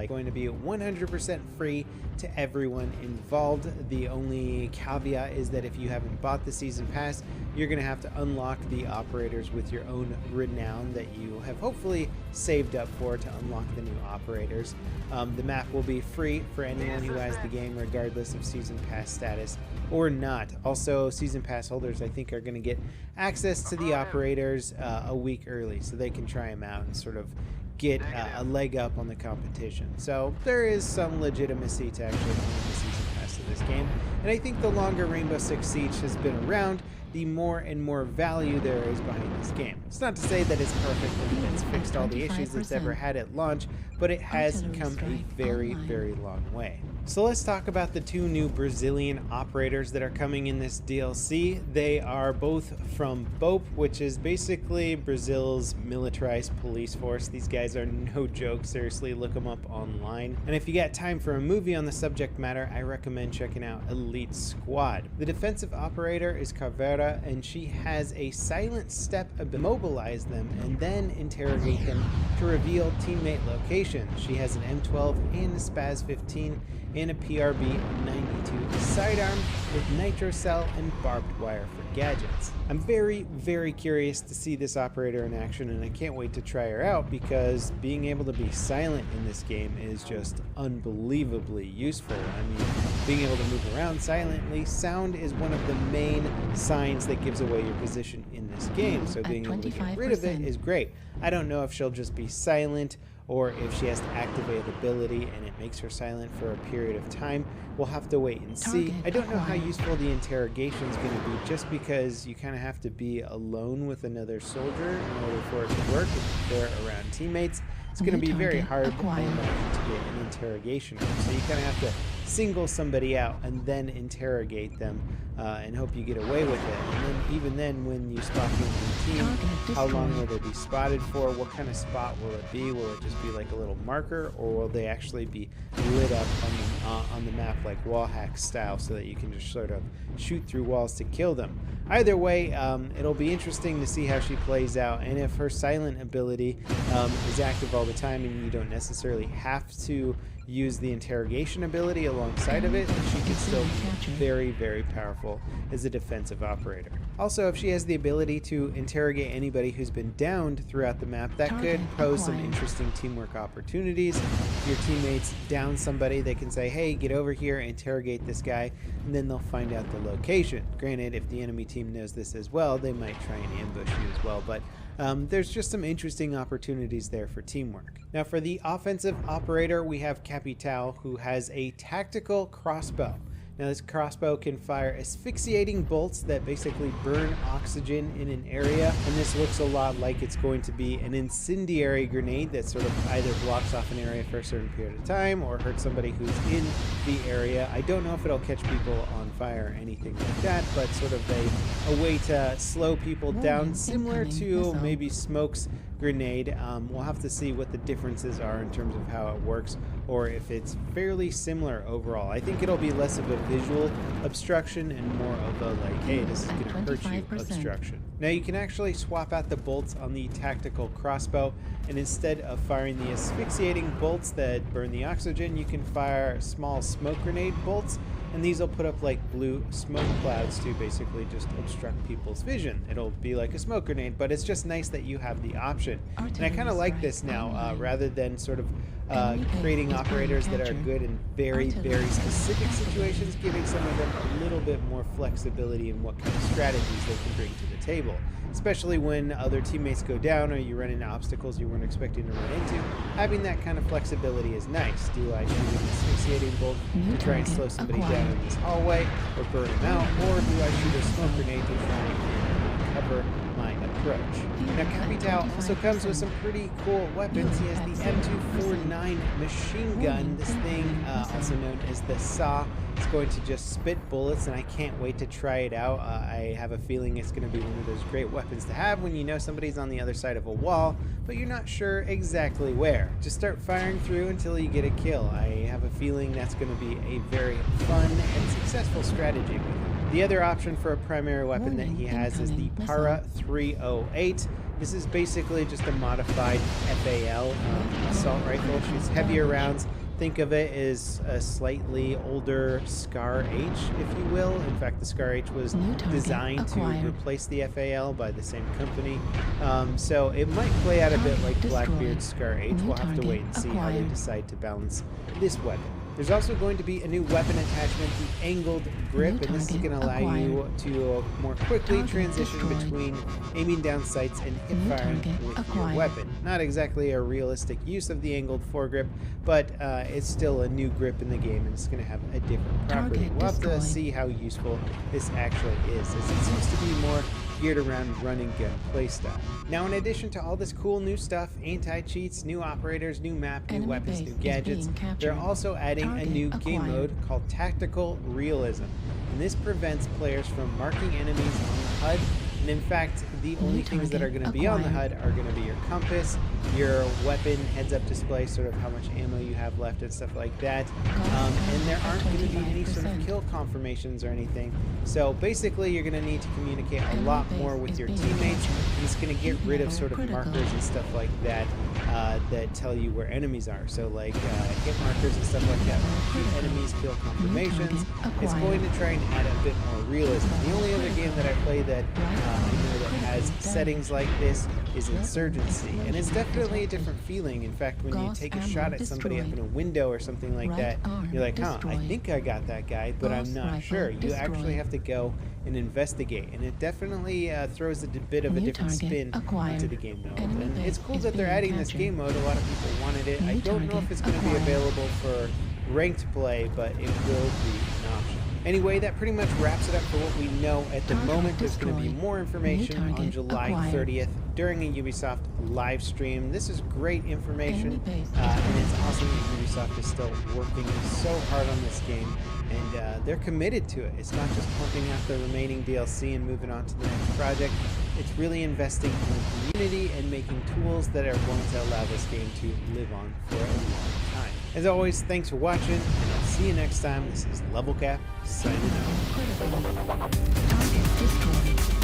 going to be 100% free to everyone involved. The only caveat is that if you haven't bought the season pass, you're going to have to unlock the operators with your own renown that you have hopefully saved up for to unlock the new operators. The map will be free for anyone who has the game, regardless of season pass status or not. Also, season pass holders, I think, are going to get access to the operators a week early, so they can try them out and sort of get a leg up on the competition. So there is some legitimacy to actually owning the season pass to this game, and I think the longer Rainbow Six Siege has been around, the more and more value there is behind this game. It's not to say that it's perfect and it's fixed all the issues it's ever had at launch, but it has come a very, very long way. So let's talk about the two new Brazilian operators that are coming in this DLC. They are both from BOP, which is basically Brazil's militarized police force. These guys are no joke, seriously, look them up online. And if you got time for a movie on the subject matter, I recommend checking out Elite Squad. The defensive operator is Caveira, and she has a silent step to immobilize them and then interrogate them to reveal teammate locations. She has an M12 and a Spaz 15 and a PRB 92 sidearm with nitro cell and barbed wire for gadgets. I'm very, very curious to see this operator in action, and I can't wait to try her out because being able to be silent in this game is just unbelievably useful. I mean, being able to move around silently, sound is one of the main signs that gives away your position in this game, so being able to get rid of it is great. I don't know if she'll just be silent or if she has to activate ability and it makes her silent for a period of time. We'll have to wait and see. I don't know how useful the interrogation is going to be, just because you kind of have to be alone with another soldier in order for it to work. If they're around teammates, it's going to be very hard to get an interrogation. So you kind of have to single somebody out and then interrogate them and hope you get away with it. And then even then, when you spot them in the team, how long will they be spotted for? What kind of spot will it be? Will it just be like a little marker, or will they actually be lit up on the map like wall hack style, so that you can just sort of shoot through walls to kill them? Either way, it'll be interesting to see how she plays out, and if her silent ability is active all the time and you don't necessarily have to use the interrogation ability alongside of it, she can still be very, very powerful as a defensive operator. Also, if she has the ability to interrogate anybody who's been downed throughout the map, that could pose some interesting teamwork opportunities. If your teammates down somebody, they can say, hey, get over here, interrogate this guy, and then they'll find out the location. Granted, if the enemy team knows this as well, they might try and ambush you as well, but there's just some interesting opportunities there for teamwork. Now, for the offensive operator, we have Capital, who has a tactical crossbow. Now, this crossbow can fire asphyxiating bolts that basically burn oxygen in an area, and this looks a lot like it's going to be an incendiary grenade that sort of either blocks off an area for a certain period of time or hurts somebody who's in the area. I don't know if it'll catch people on fire or anything like that, but sort of a way to slow people down, similar to maybe Smoke's grenade. We'll have to see what the differences are in terms of how it works, or if it's fairly similar overall. I think it'll be less of a visual obstruction and more of a like, hey, this is going to hurt you obstruction. Now, you can actually swap out the bolts on the tactical crossbow, and instead of firing the asphyxiating bolts that burn the oxygen, you can fire small smoke grenade bolts, and these will put up like blue smoke clouds to basically just obstruct people's vision. It'll be like a smoke grenade, but it's just nice that you have the option. And I kind of like this now, rather than sort of creating operators that are good in very, very specific situations, giving some of them a little bit more flexibility in what kind of strategies they can bring to the table. Especially when other teammates go down or you run into obstacles you weren't expecting to run into, having that kind of flexibility is nice. Do I shoot an asphyxiating bolt to try and slow somebody down in this hallway or burn them out, or do I shoot a smoke grenade to try and cover my approach? Now, Capital also comes with some pretty cool weapons. He has the M249 machine gun. This thing, also known as the SAW, is going to just spit bullets, and I can't wait to try it out. I have a feeling it's going to be one of those great weapons to have when you know somebody's on the other side of a wall, but you're not sure exactly where. Just start firing through until you get a kill. I have a feeling that's going to be a very fun and successful strategy with him. The other option for a primary weapon that he has is the Para 308. This is basically just a modified FAL assault rifle. Shoots heavier rounds Think of it as a slightly older Scar H, if you will. In fact, the Scar H was designed to replace the FAL by the same company. So it might play out a bit like Blackbeard's Scar H. We'll have to wait and see how they decide to balance this weapon. There's also going to be a new weapon attachment, the angled grip, and this is going to allow you to more quickly transition between aiming down sights and hip firing with your weapon. Not exactly a realistic use of the angled foregrip, but it's still a new grip in the game, and it's going to have a different property. We'll have to see how useful this actually is, as it seems to be more geared around run and gun playstyle. Now, in addition to all this cool new stuff, anti-cheats, new operators, new map, new weapons, new gadgets, they're also adding a new game mode called Tactical Realism. And this prevents players from marking enemies on the HUD. And in fact, the only things that are going to be on the HUD are going to be your compass, your weapon heads-up display, sort of how much ammo you have left and stuff like that. And there aren't going to be any sort of kill confirmations or anything. So basically, you're going to need to communicate a lot more with your teammates. And it's going to get rid of sort of markers and stuff like that that tell you where enemies are. So like hit markers and stuff like that. Shoot enemies, kill confirmations. It's going to try and add a bit more realism. The only other game that I play that I know that has settings like this is Insurgency, and it's definitely a different feeling. In fact, when you take a shot at somebody up in a window or something like that, you're like, huh, I think I got that guy, but I'm not sure. You actually have to go and investigate, and it definitely throws a bit of a different spin into the game mode. And it's cool that they're adding this game mode. A lot of people wanted it. I don't know if it's going to be available for ranked play, but it will be an option. Anyway, that pretty much wraps it up for what we know at the moment. There's going to be more information on July 30th during a Ubisoft live stream. This is great information, and it's awesome that Ubisoft is still working so hard on this game, and they're committed to it. It's not just pumping out the remaining DLC and moving on to the next project. It's really investing in the community and making tools that are going to allow this game to live on for a long time. As always, thanks for watching, and I'll see you next time. This is Level Cap, signing out. Target destroyed.